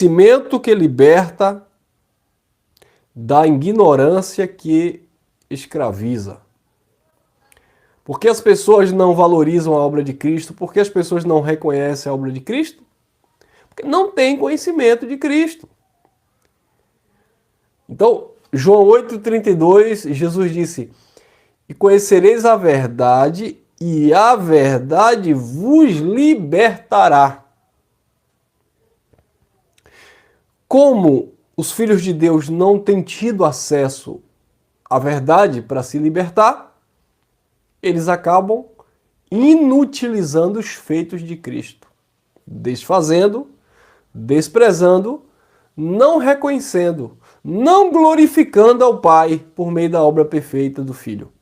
conhecimento que liberta da ignorância que escraviza. Por que as pessoas não valorizam a obra de Cristo? Por que as pessoas não reconhecem a obra de Cristo? Porque não têm conhecimento de Cristo. Então, João 8,32, Jesus disse: e conhecereis a verdade, e a verdade vos libertará. Como os filhos de Deus não têm tido acesso à verdade para se libertar, eles acabam inutilizando os feitos de Cristo, desfazendo, desprezando, não reconhecendo, não glorificando ao Pai por meio da obra perfeita do Filho.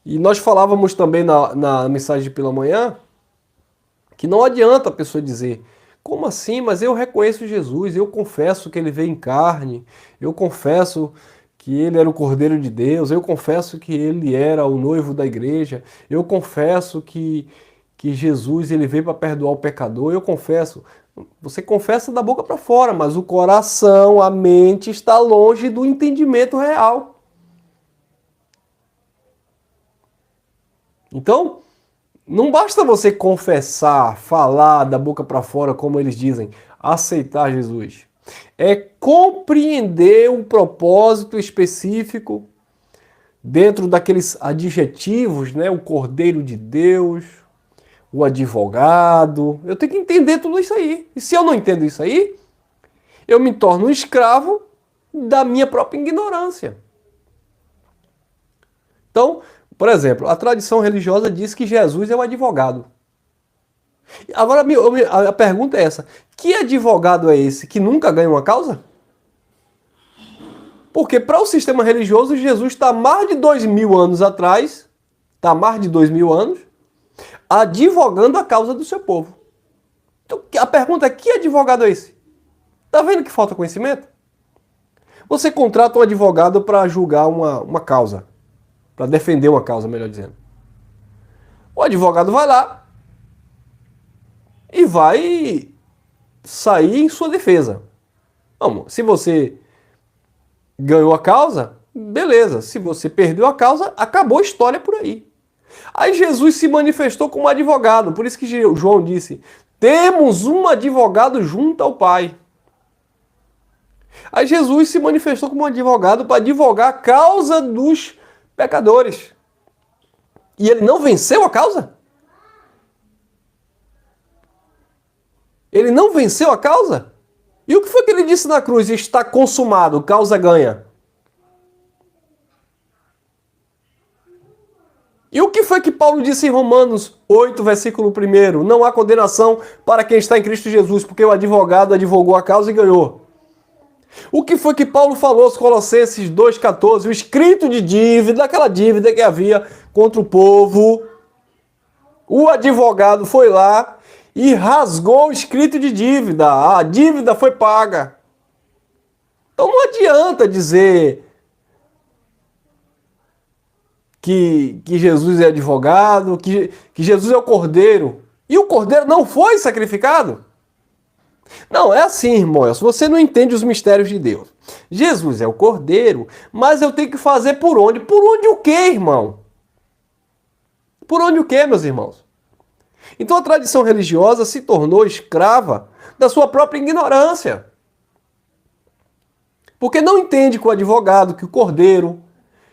E nós falávamos também na mensagem pela manhã que não adianta a pessoa dizer: como assim? Mas eu reconheço Jesus, eu confesso que ele veio em carne, eu confesso que ele era o Cordeiro de Deus, eu confesso que ele era o noivo da igreja, eu confesso que Jesus ele veio para perdoar o pecador, eu confesso. Você confessa da boca para fora, mas o coração, a mente está longe do entendimento real. Então, não basta você confessar, falar da boca para fora, como eles dizem, aceitar Jesus. É compreender um propósito específico dentro daqueles adjetivos, né? O Cordeiro de Deus, o advogado. Eu tenho que entender tudo isso aí. E se eu não entendo isso aí, eu me torno um escravo da minha própria ignorância. Então, por exemplo, a tradição religiosa diz que Jesus é o advogado. Agora, a pergunta é essa: que advogado é esse que nunca ganha uma causa? Porque para o sistema religioso, Jesus está mais de 2000 anos atrás, está mais de 2000 anos, advogando a causa do seu povo. Então, a pergunta é: que advogado é esse? Está vendo que falta conhecimento? Você contrata um advogado para julgar uma causa, para defender uma causa, melhor dizendo. O advogado vai lá e vai sair em sua defesa. Vamos, se você ganhou a causa, beleza. Se você perdeu a causa, acabou a história por aí. Aí Jesus se manifestou como advogado, por isso que João disse: temos um advogado junto ao Pai. Aí Jesus se manifestou como advogado para advogar a causa dos pecadores. E ele não venceu a causa? Ele não venceu a causa? E o que foi que ele disse na cruz? Está consumado, causa ganha. E o que foi que Paulo disse em Romanos 8, versículo 1? Não há condenação para quem está em Cristo Jesus, porque o advogado advogou a causa e ganhou. O que foi que Paulo falou aos Colossenses 2,14? O escrito de dívida, aquela dívida que havia contra o povo. O advogado foi lá e rasgou o escrito de dívida. A dívida foi paga. Então não adianta dizer que Jesus é advogado, que Jesus é o Cordeiro. E o Cordeiro não foi sacrificado? Não, é assim, irmão. Se você não entende os mistérios de Deus. Jesus é o Cordeiro, mas eu tenho que fazer por onde? Por onde o quê, irmão? Por onde o quê, meus irmãos? Então a tradição religiosa se tornou escrava da sua própria ignorância. Porque não entende que o advogado, que o Cordeiro,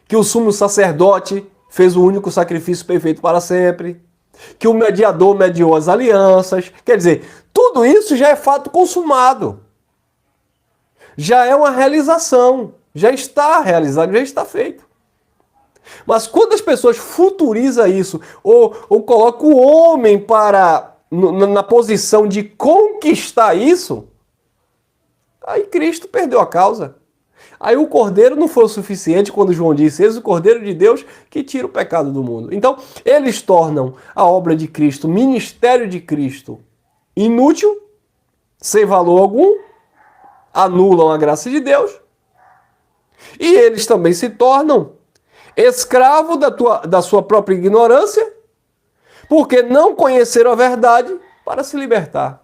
que o sumo sacerdote fez o único sacrifício perfeito para sempre, que o mediador mediou as alianças. Quer dizer, tudo isso já é fato consumado. Já é uma realização. Já está realizado, já está feito. Mas quando as pessoas futurizam isso, ou colocam o homem na posição de conquistar isso, aí Cristo perdeu a causa. Aí o Cordeiro não foi o suficiente quando João disse: eis o Cordeiro de Deus que tira o pecado do mundo. Então, eles tornam a obra de Cristo, o ministério de Cristo, inútil, sem valor algum, anulam a graça de Deus, e eles também se tornam escravo da sua própria ignorância, porque não conheceram a verdade para se libertar.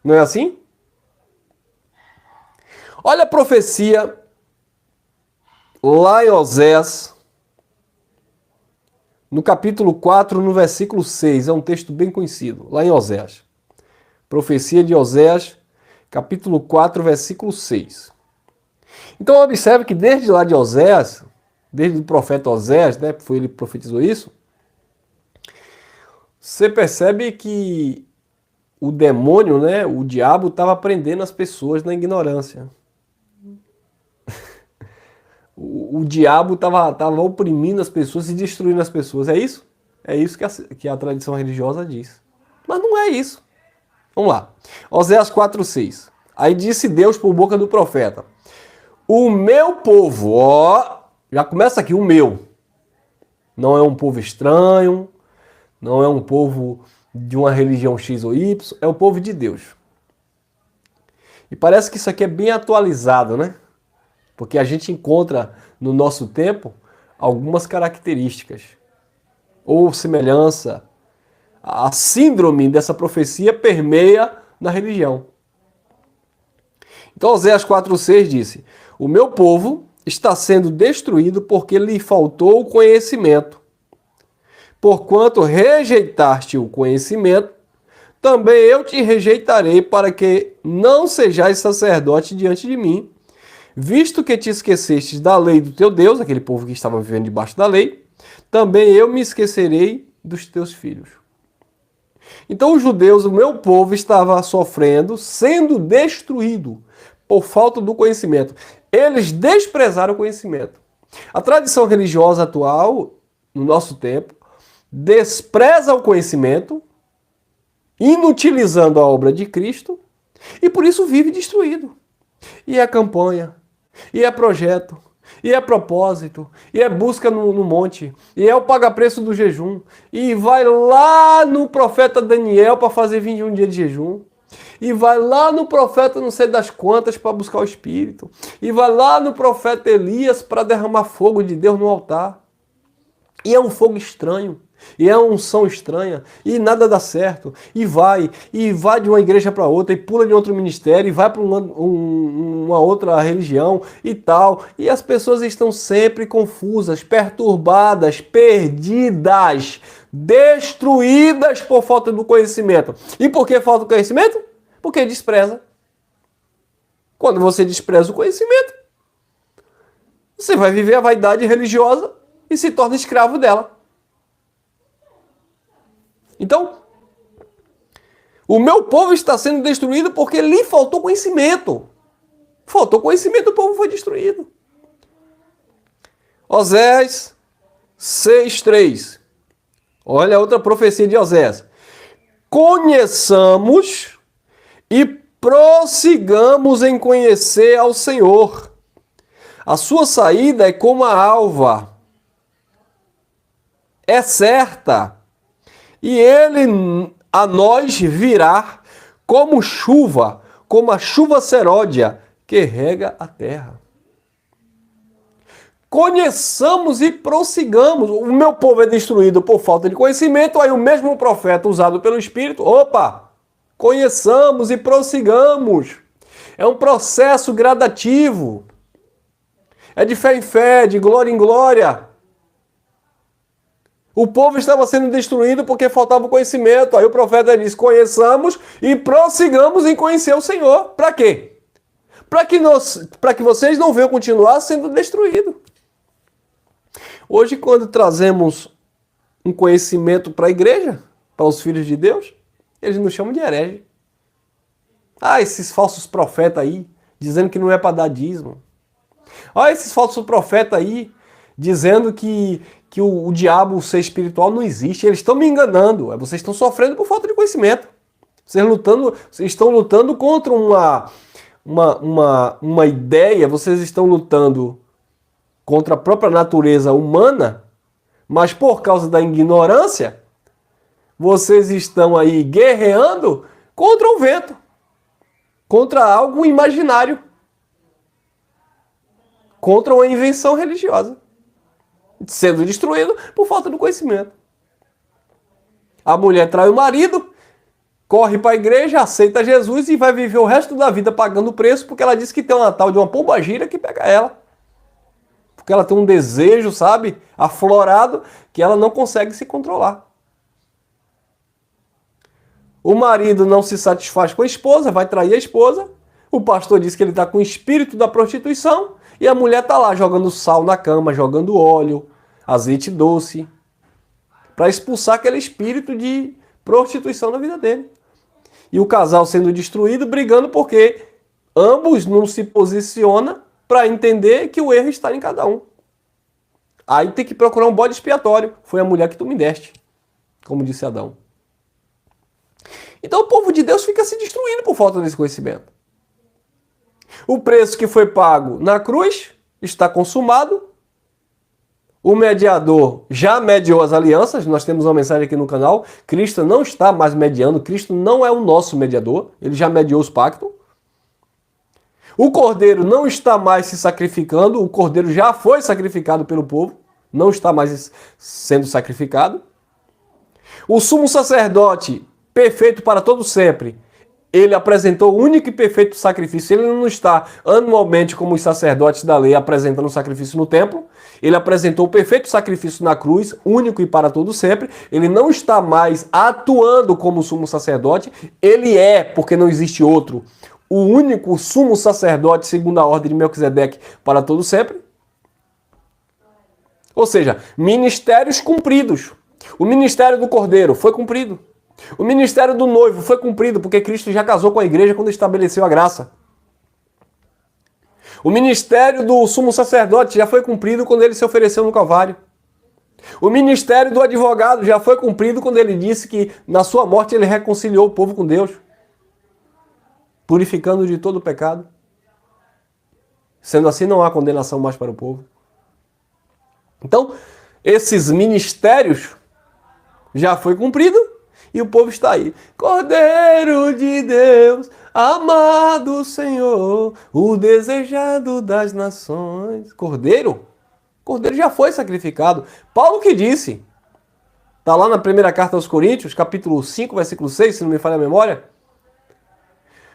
Não é assim? Olha a profecia lá em Oséias, no capítulo 4, no versículo 6. É um texto bem conhecido, lá em Oséias. Profecia de Oséias, capítulo 4, versículo 6. Então observe que desde lá de Oséias, desde o profeta Oséias, né, foi ele que profetizou isso, você percebe que o demônio, né, o diabo, estava prendendo as pessoas na ignorância. O diabo estava oprimindo as pessoas e destruindo as pessoas. É isso? É isso que a tradição religiosa diz. Mas não é isso. Vamos lá. Oséias 4:6. Aí disse Deus por boca do profeta: o meu povo, ó, já começa aqui, o meu. Não é um povo estranho, não é um povo de uma religião X ou Y, é o povo de Deus. E parece que isso aqui é bem atualizado, né? Porque a gente encontra no nosso tempo algumas características ou semelhança. A síndrome dessa profecia permeia na religião. Então Oséias 4:6 disse: o meu povo está sendo destruído porque lhe faltou o conhecimento. Porquanto rejeitaste o conhecimento, também eu te rejeitarei para que não sejais sacerdote diante de mim, visto que te esquecestes da lei do teu Deus, aquele povo que estava vivendo debaixo da lei, também eu me esquecerei dos teus filhos. Então os judeus, o meu povo, estava sofrendo, sendo destruído por falta do conhecimento. Eles desprezaram o conhecimento. A tradição religiosa atual, no nosso tempo, despreza o conhecimento, inutilizando a obra de Cristo, e por isso vive destruído. E é campanha, e é projeto, e é propósito, e é busca no monte, e é o paga-preço do jejum, e vai lá no profeta Daniel para fazer 21 dias de jejum, e vai lá no profeta não sei das quantas para buscar o Espírito, e vai lá no profeta Elias para derramar fogo de Deus no altar. E é um fogo estranho, e é uma unção estranha, e nada dá certo, e vai de uma igreja para outra, e pula de outro ministério, e vai para uma outra religião e tal. E as pessoas estão sempre confusas, perturbadas, perdidas, destruídas por falta do conhecimento. E por que falta do conhecimento? Porque despreza. Quando você despreza o conhecimento, você vai viver a vaidade religiosa e se torna escravo dela. Então, o meu povo está sendo destruído porque lhe faltou conhecimento. Faltou conhecimento, o povo foi destruído. Oséias 6:3. Olha a outra profecia de Oséias. Conheçamos e prossigamos em conhecer ao Senhor. A sua saída é como a alva, é certa, e ele a nós virá como chuva, como a chuva seródia que rega a terra. Conheçamos e prossigamos. O meu povo é destruído por falta de conhecimento, aí o mesmo profeta usado pelo Espírito, conheçamos e prossigamos. É um processo gradativo. É de fé em fé, de glória em glória. O povo estava sendo destruído porque faltava conhecimento. Aí o profeta diz: conheçamos e prossigamos em conhecer o Senhor. Para quê? Para que vocês não venham continuar sendo destruídos. Hoje, quando trazemos um conhecimento para a igreja, para os filhos de Deus, eles nos chamam de herege. Esses falsos profetas aí, dizendo que não é para dar dízimo. Esses falsos profetas aí, dizendo que o diabo, o ser espiritual, não existe. Eles estão me enganando. Vocês estão sofrendo por falta de conhecimento. Vocês estão lutando contra uma ideia, vocês estão lutando contra a própria natureza humana, mas por causa da ignorância, vocês estão aí guerreando contra o vento, contra algo imaginário, contra uma invenção religiosa, sendo destruído por falta do conhecimento. A mulher trai o marido, corre para a igreja, aceita Jesus e vai viver o resto da vida pagando o preço porque ela disse que tem uma tal de uma pombagira que pega ela. Porque ela tem um desejo, sabe, aflorado, que ela não consegue se controlar. O marido não se satisfaz com a esposa, vai trair a esposa. O pastor diz que ele está com o espírito da prostituição e a mulher está lá jogando sal na cama, jogando óleo, azeite doce, para expulsar aquele espírito de prostituição na vida dele. E o casal sendo destruído, brigando porque ambos não se posicionam para entender que o erro está em cada um. Aí tem que procurar um bode expiatório. Foi a mulher que tu me deste, como disse Adão. Então o povo de Deus fica se destruindo por falta desse conhecimento. O preço que foi pago na cruz está consumado. O mediador já mediou as alianças. Nós temos uma mensagem aqui no canal. Cristo não está mais mediando. Cristo não é o nosso mediador. Ele já mediou os pactos. O cordeiro não está mais se sacrificando. O cordeiro já foi sacrificado pelo povo. Não está mais sendo sacrificado. O sumo sacerdote, perfeito para todo sempre, ele apresentou o único e perfeito sacrifício. Ele não está anualmente como os sacerdotes da lei apresentando o sacrifício no templo. Ele apresentou o perfeito sacrifício na cruz, único e para todo sempre. Ele não está mais atuando como sumo sacerdote. Ele é, porque não existe outro, o único sumo sacerdote segundo a ordem de Melquisedeque para todo sempre. Ou seja, ministérios cumpridos. O ministério do cordeiro foi cumprido. O ministério do noivo foi cumprido porque Cristo já casou com a igreja quando estabeleceu a graça. O ministério do sumo sacerdote já foi cumprido quando ele se ofereceu no Calvário. O ministério do advogado já foi cumprido quando ele disse que na sua morte ele reconciliou o povo com Deus, purificando de todo o pecado. Sendo assim, não há condenação mais para o povo. Então, esses ministérios já foi cumprido e o povo está aí. Cordeiro de Deus, amado Senhor, o desejado das nações. Cordeiro? Cordeiro já foi sacrificado. Paulo que disse, está lá na primeira carta aos Coríntios, capítulo 5, versículo 6, se não me falha a memória.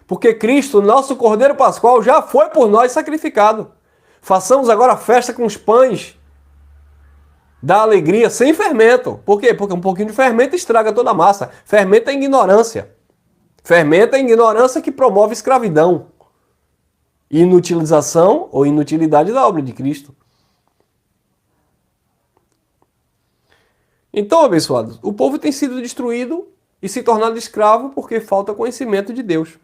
Porque Cristo, nosso Cordeiro Pascual, já foi por nós sacrificado. Façamos agora festa com os pães da alegria sem fermento. Por quê? Porque um pouquinho de fermento estraga toda a massa. Fermento é ignorância. Fermento é ignorância que promove escravidão, inutilização ou inutilidade da obra de Cristo. Então, abençoados, o povo tem sido destruído e se tornado escravo porque falta conhecimento de Deus.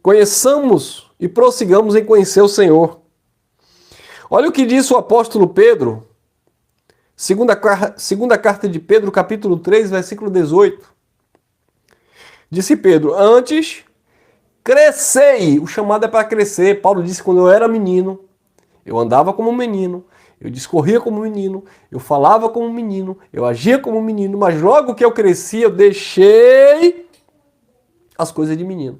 Conheçamos e prossigamos em conhecer o Senhor. Olha o que diz o apóstolo Pedro, segunda carta de Pedro, capítulo 3, versículo 18. Disse Pedro, antes, crescei. O chamado é para crescer. Paulo disse, quando eu era menino, eu andava como menino, eu discorria como menino, eu falava como menino, eu agia como menino, mas logo que eu cresci, eu deixei as coisas de menino.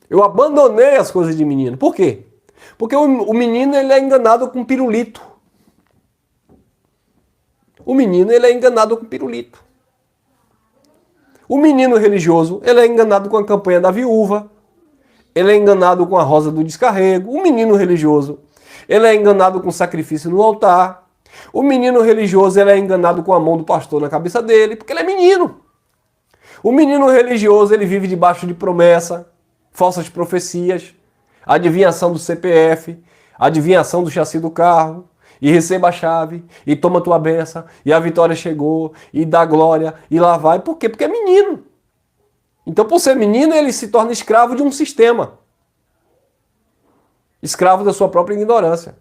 Eu abandonei as coisas de menino. Por quê? Porque o menino ele é enganado com pirulito. O menino ele é enganado com pirulito. O menino religioso ele é enganado com a campanha da viúva. Ele é enganado com a rosa do descarrego. O menino religioso ele é enganado com sacrifício no altar. O menino religioso ele é enganado com a mão do pastor na cabeça dele, porque ele é menino. O menino religioso ele vive debaixo de promessa, falsas profecias, adivinhação do CPF, adivinhação do chassi do carro, e receba a chave, e toma tua benção, e a vitória chegou, e dá glória, e lá vai. Por quê? Porque é menino. Então, por ser menino, ele se torna escravo de um sistema. Escravo da sua própria ignorância.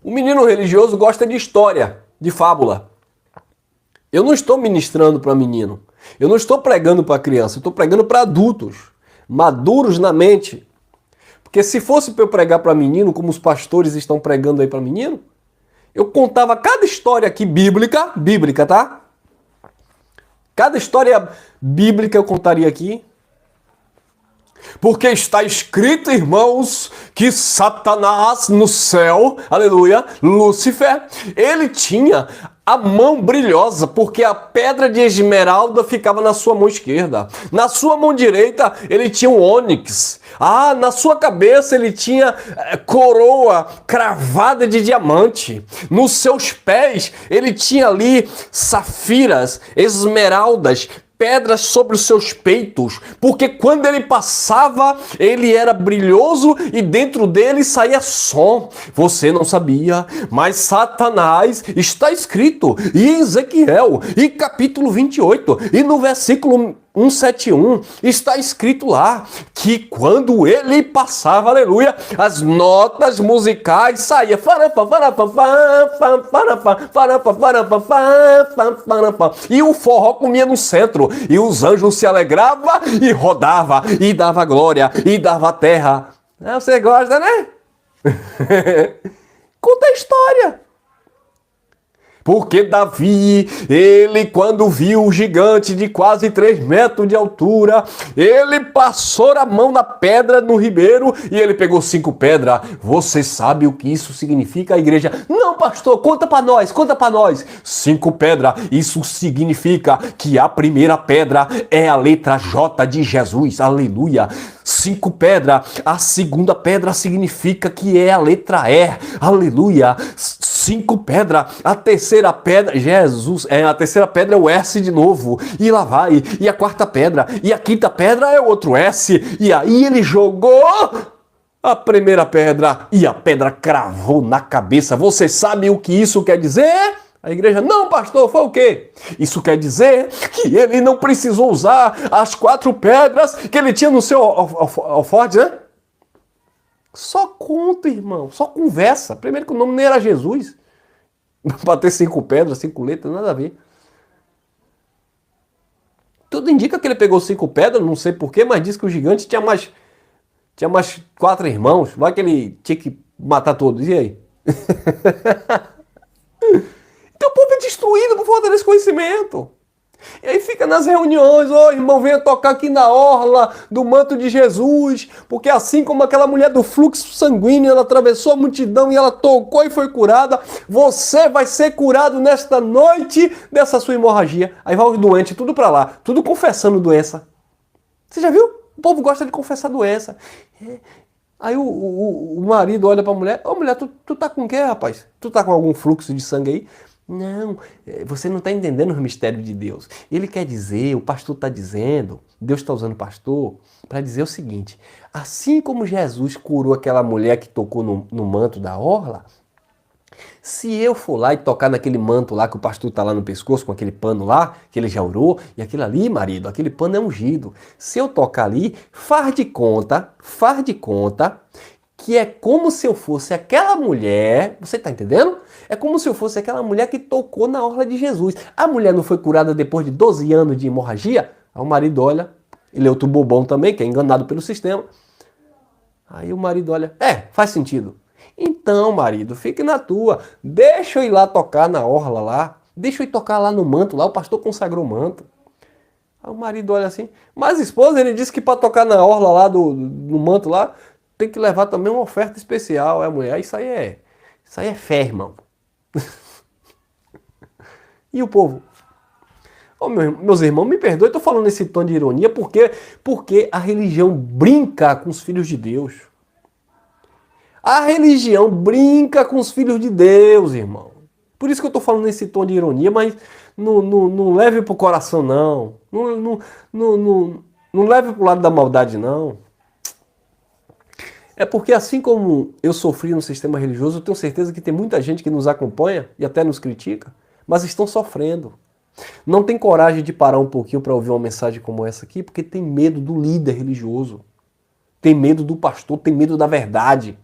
O menino religioso gosta de história, de fábula. Eu não estou ministrando para menino. Eu não estou pregando para criança. Eu estou pregando para adultos, maduros na mente. Porque se fosse para eu pregar para menino, como os pastores estão pregando aí para menino, eu contava cada história aqui bíblica, tá? Cada história bíblica eu contaria aqui. Porque está escrito, irmãos, que Satanás no céu, aleluia, Lúcifer, ele tinha a mão brilhosa, porque a pedra de esmeralda ficava na sua mão esquerda. Na sua mão direita, ele tinha um ônix. Na sua cabeça ele tinha coroa cravada de diamante. Nos seus pés, ele tinha ali safiras, esmeraldas, pedras sobre os seus peitos, porque quando ele passava, ele era brilhoso e dentro dele saía som. Você não sabia, mas Satanás está escrito em Ezequiel, e capítulo 28, e no versículo 171, está escrito lá que quando ele passava, aleluia, as notas musicais saíam e o forró comia no centro, e os anjos se alegravam e rodavam, e dava glória, e dava terra. Você gosta, né? Conta a história. Porque Davi, ele quando viu o gigante de quase 3 metros de altura, ele passou a mão na pedra no ribeiro e ele pegou 5 pedras. Você sabe o que isso significa, a igreja? Não, pastor, conta para nós, conta para nós. 5 pedras, isso significa que a primeira pedra é a letra J de Jesus, aleluia. 5 pedras, a segunda pedra significa que é a letra E, aleluia. 5 pedras, a terceira pedra, Jesus, a terceira pedra é o S de novo, e lá vai, e a quarta pedra, e a quinta pedra é outro S, e aí ele jogou a primeira pedra, e a pedra cravou na cabeça. Você sabe o que isso quer dizer? A igreja, não, pastor, foi o quê? Isso quer dizer que ele não precisou usar as 4 pedras que ele tinha no seu alforje, né? Só conta, irmão, só conversa. Primeiro que o nome nem era Jesus. Para ter 5 pedras, 5 letras, nada a ver. Tudo indica que ele pegou 5 pedras, não sei porquê, mas diz que o gigante tinha mais 4 irmãos. Vai que ele tinha que matar todos. E aí? Então o povo é destruído por falta desse conhecimento. E aí fica nas reuniões, irmão, venha tocar aqui na orla do manto de Jesus, porque assim como aquela mulher do fluxo sanguíneo, ela atravessou a multidão e ela tocou e foi curada, você vai ser curado nesta noite dessa sua hemorragia. Aí vai os doentes, tudo pra lá, tudo confessando doença. Você já viu? O povo gosta de confessar doença. Aí o marido olha pra mulher, mulher, tu tá com o quê, rapaz? Tu tá com algum fluxo de sangue aí? Não, você não está entendendo o mistério de Deus. Ele quer dizer, o pastor está dizendo, Deus está usando o pastor para dizer o seguinte: assim como Jesus curou aquela mulher que tocou no manto da orla, se eu for lá e tocar naquele manto lá que o pastor está lá no pescoço, com aquele pano lá, que ele já orou, e aquilo ali, marido, aquele pano é ungido. Se eu tocar ali, faz de conta que é como se eu fosse aquela mulher, você está entendendo? É como se eu fosse aquela mulher que tocou na orla de Jesus. A mulher não foi curada depois de 12 anos de hemorragia? Aí o marido olha, ele é outro bobão também, que é enganado pelo sistema. Aí o marido olha, faz sentido. Então, marido, fique na tua, deixa eu ir lá tocar na orla lá, deixa eu ir tocar lá no manto, lá o pastor consagrou o manto. Aí o marido olha assim, mas esposa, ele disse que para tocar na orla lá no manto lá, tem que levar também uma oferta especial, a mulher. Isso aí é fé, irmão. E o povo? Meus irmãos, me perdoem, estou falando esse tom de ironia, porque a religião brinca com os filhos de Deus. A religião brinca com os filhos de Deus, irmão. Por isso que eu estou falando esse tom de ironia, mas não leve para o coração, não. Não leve para o lado da maldade, não. É porque assim como eu sofri no sistema religioso, eu tenho certeza que tem muita gente que nos acompanha e até nos critica, mas estão sofrendo. Não tem coragem de parar um pouquinho para ouvir uma mensagem como essa aqui, porque tem medo do líder religioso, tem medo do pastor, tem medo da verdade.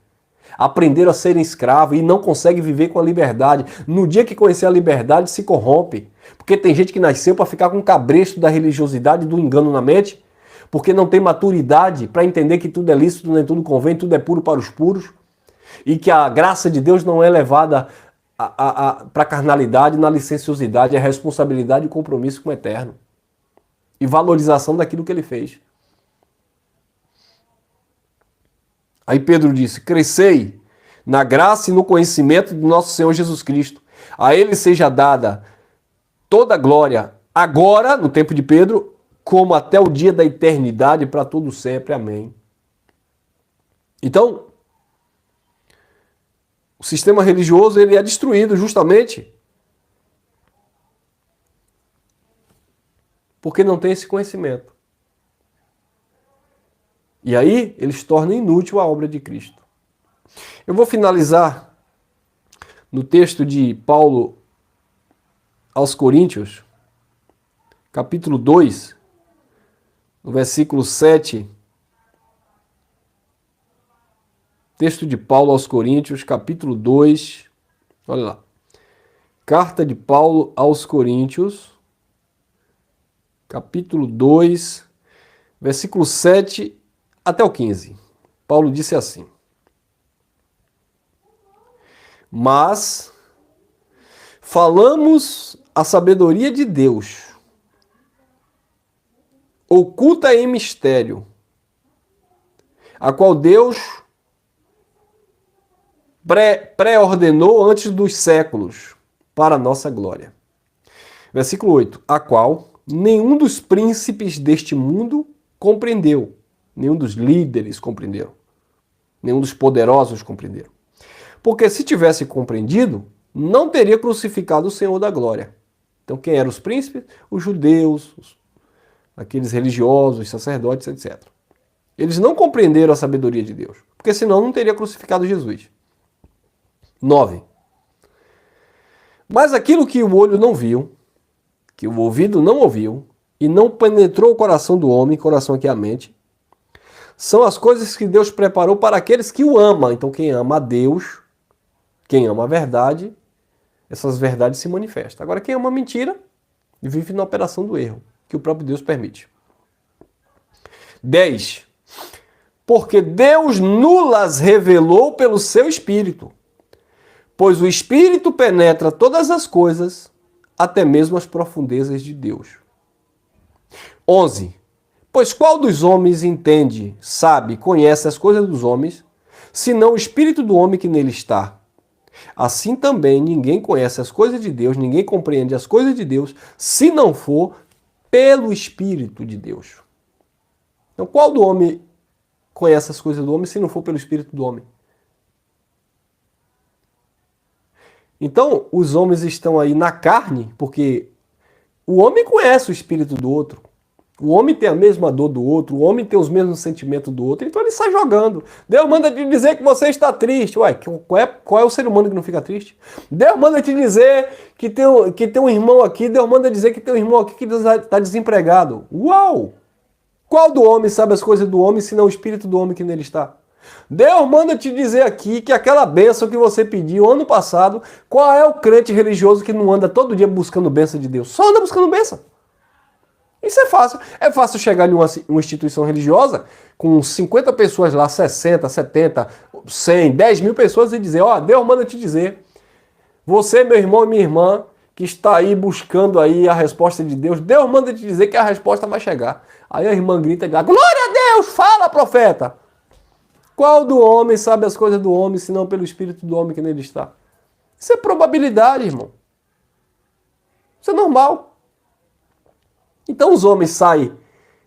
Aprenderam a serem escravos e não conseguem viver com a liberdade. No dia que conhecer a liberdade, se corrompe. Porque tem gente que nasceu para ficar com o cabresto da religiosidade, do engano na mente, porque não tem maturidade para entender que tudo é lícito, nem tudo convém, tudo é puro para os puros, e que a graça de Deus não é levada para a carnalidade, na licenciosidade, é responsabilidade e compromisso com o eterno. E valorização daquilo que ele fez. Aí Pedro disse: crescei na graça e no conhecimento do nosso Senhor Jesus Cristo. A ele seja dada toda a glória, agora, no tempo de Pedro, como até o dia da eternidade, para todo sempre. Amém. Então, o sistema religioso ele é destruído justamente porque não tem esse conhecimento. E aí, eles tornam inútil a obra de Cristo. Eu vou finalizar no texto de Paulo aos Coríntios, capítulo 2, no versículo 7. Texto de Paulo aos Coríntios, capítulo 2. Olha lá. Carta de Paulo aos Coríntios, capítulo 2, versículo 7 até o 15. Paulo disse assim: mas falamos a sabedoria de Deus, oculta em mistério, a qual Deus pré-ordenou antes dos séculos, para a nossa glória. Versículo 8. A qual nenhum dos príncipes deste mundo compreendeu, nenhum dos líderes compreenderam, nenhum dos poderosos compreenderam. Porque se tivesse compreendido, não teria crucificado o Senhor da glória. Então quem eram os príncipes? Os judeus, aqueles religiosos, os sacerdotes, etc. Eles não compreenderam a sabedoria de Deus, porque senão não teria crucificado Jesus. 9. Mas aquilo que o olho não viu, que o ouvido não ouviu, e não penetrou o coração do homem, coração aqui é a mente, são as coisas que Deus preparou para aqueles que o amam. Então quem ama a Deus, quem ama a verdade, essas verdades se manifestam. Agora quem ama a mentira, vive na operação do erro, que o próprio Deus permite. 10. Porque Deus nulas revelou pelo seu Espírito, pois o Espírito penetra todas as coisas, até mesmo as profundezas de Deus. 11. Pois qual dos homens entende, sabe, conhece as coisas dos homens, senão o Espírito do homem que nele está? Assim também ninguém conhece as coisas de Deus, ninguém compreende as coisas de Deus, se não for pelo Espírito de Deus. Então qual do homem conhece as coisas do homem, se não for pelo Espírito do homem? Então, os homens estão aí na carne, porque o homem conhece o espírito do outro. O homem tem a mesma dor do outro, o homem tem os mesmos sentimentos do outro, então ele sai jogando. Deus manda te dizer que você está triste. Ué, qual é o ser humano que não fica triste? Deus manda te dizer que tem um irmão aqui, Deus manda dizer que tem um irmão aqui que está desempregado. Uau! Qual do homem sabe as coisas do homem, senão o espírito do homem que nele está? Deus manda te dizer aqui que aquela bênção que você pediu ano passado, qual é o crente religioso que não anda todo dia buscando bênção de Deus? Só anda buscando bênção. Isso é fácil. É fácil chegar em uma instituição religiosa com 50 pessoas lá, 60, 70, 100, 10 mil pessoas e dizer, ó, Deus manda te dizer, você, meu irmão e minha irmã, que está aí buscando aí a resposta de Deus, Deus manda te dizer que a resposta vai chegar. Aí a irmã grita e diz, glória a Deus, fala, profeta. Qual do homem sabe as coisas do homem, senão pelo Espírito do homem que nele está? Isso é probabilidade, irmão. Isso é normal. Então os homens saem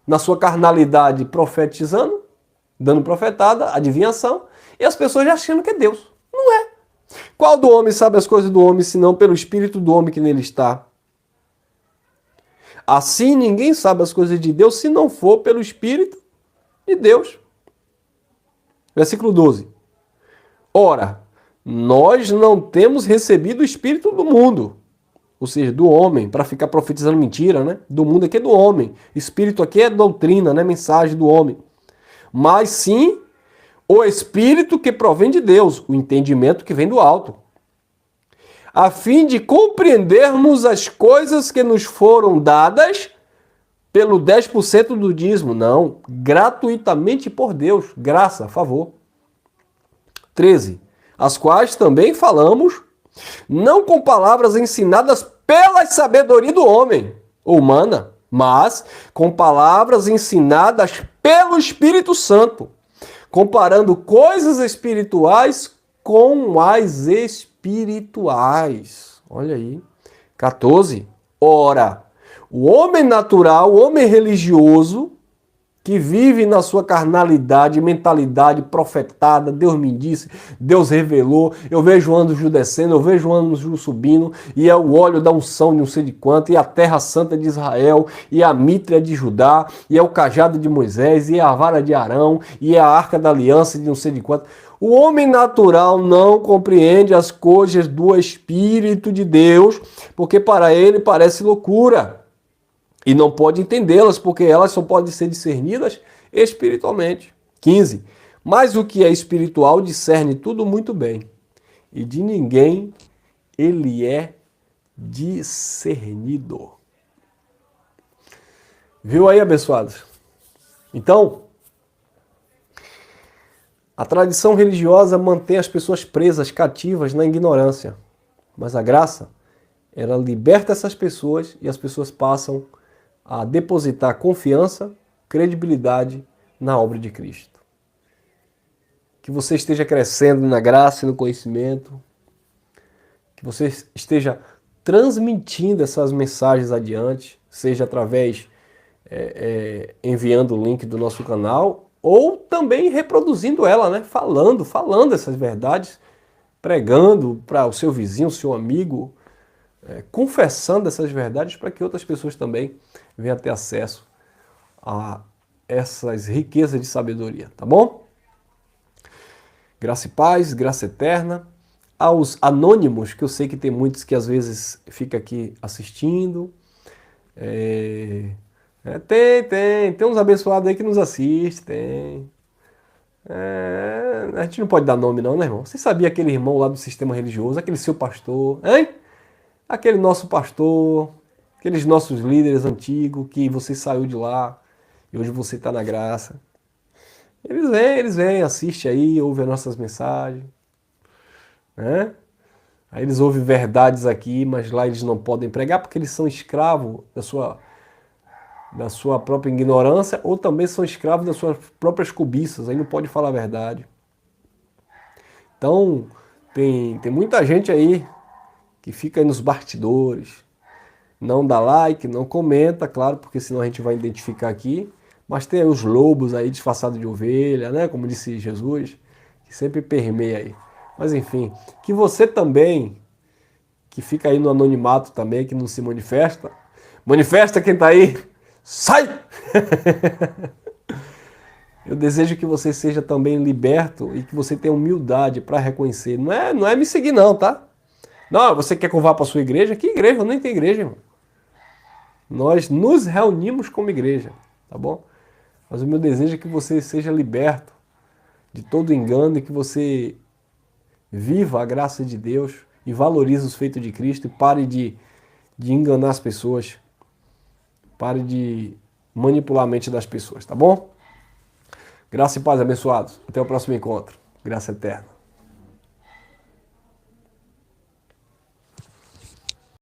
na sua carnalidade profetizando, dando profetada, adivinhação, e as pessoas já achando que é Deus. Não é. Qual do homem sabe as coisas do homem, senão pelo Espírito do homem que nele está? Assim ninguém sabe as coisas de Deus, se não for pelo Espírito de Deus. Versículo 12. Ora, nós não temos recebido o Espírito do mundo, ou seja, do homem, para ficar profetizando mentira, né? Do mundo aqui é do homem. Espírito aqui é doutrina, né? Mensagem do homem. Mas sim o Espírito que provém de Deus, o entendimento que vem do alto, a fim de compreendermos as coisas que nos foram dadas pelo 10% do dízimo. Não, gratuitamente por Deus, graça, favor. 13. As quais também falamos, não com palavras ensinadas pela sabedoria do homem, humana, mas com palavras ensinadas pelo Espírito Santo, comparando coisas espirituais com as espirituais. Olha aí. 14. Ora, o homem natural, o homem religioso, que vive na sua carnalidade, mentalidade profetada, Deus me disse, Deus revelou, eu vejo o anjo descendo, eu vejo o anjo subindo, e é o óleo da unção de não sei de quanto, e a terra santa de Israel, e a mitra de Judá, e é o cajado de Moisés, e é a vara de Arão, e é a arca da aliança de não sei de quanto. O homem natural não compreende as coisas do Espírito de Deus, porque para ele parece loucura. E não pode entendê-las, porque elas só podem ser discernidas espiritualmente. 15. Mas o que é espiritual discerne tudo muito bem, e de ninguém ele é discernido. Viu aí, abençoados? Então, a tradição religiosa mantém as pessoas presas, cativas na ignorância. Mas a graça, ela liberta essas pessoas e as pessoas passam a depositar confiança, credibilidade na obra de Cristo. Que você esteja crescendo na graça e no conhecimento, que você esteja transmitindo essas mensagens adiante, seja através enviando o link do nosso canal, ou também reproduzindo ela, né? Falando essas verdades, pregando para o seu vizinho, o seu amigo, confessando essas verdades para que outras pessoas também venham ter acesso a essas riquezas de sabedoria, tá bom? Graça e paz, graça eterna. Aos anônimos, que eu sei que tem muitos que às vezes fica aqui assistindo. Tem uns abençoados aí que nos assistem. A gente não pode dar nome não, né, irmão? Você sabia aquele irmão lá do sistema religioso, aquele seu pastor, hein? Aquele nosso pastor, aqueles nossos líderes antigos, que você saiu de lá e hoje você está na graça. Eles vêm, assistem aí, ouvem as nossas mensagens, né? Aí eles ouvem verdades aqui, mas lá eles não podem pregar porque eles são escravos da sua própria ignorância, ou também são escravos das suas próprias cobiças, aí não pode falar a verdade. Então, tem muita gente aí que fica aí nos bastidores, não dá like, não comenta, claro, porque senão a gente vai identificar aqui, mas tem aí os lobos aí disfarçados de ovelha, né, como disse Jesus, que sempre permeia aí. Mas enfim, que você também, que fica aí no anonimato também, que não se manifesta quem tá aí, sai! Eu desejo que você seja também liberto e que você tenha humildade para reconhecer. Não é me seguir não, tá? Não, você quer que eu vá para sua igreja? Que igreja? Eu nem tenho igreja, irmão. Nós nos reunimos como igreja, tá bom? Mas o meu desejo é que você seja liberto de todo engano e que você viva a graça de Deus e valorize os feitos de Cristo e pare de enganar as pessoas, pare de manipular a mente das pessoas, tá bom? Graça e paz, abençoados. Até o próximo encontro. Graça eterna.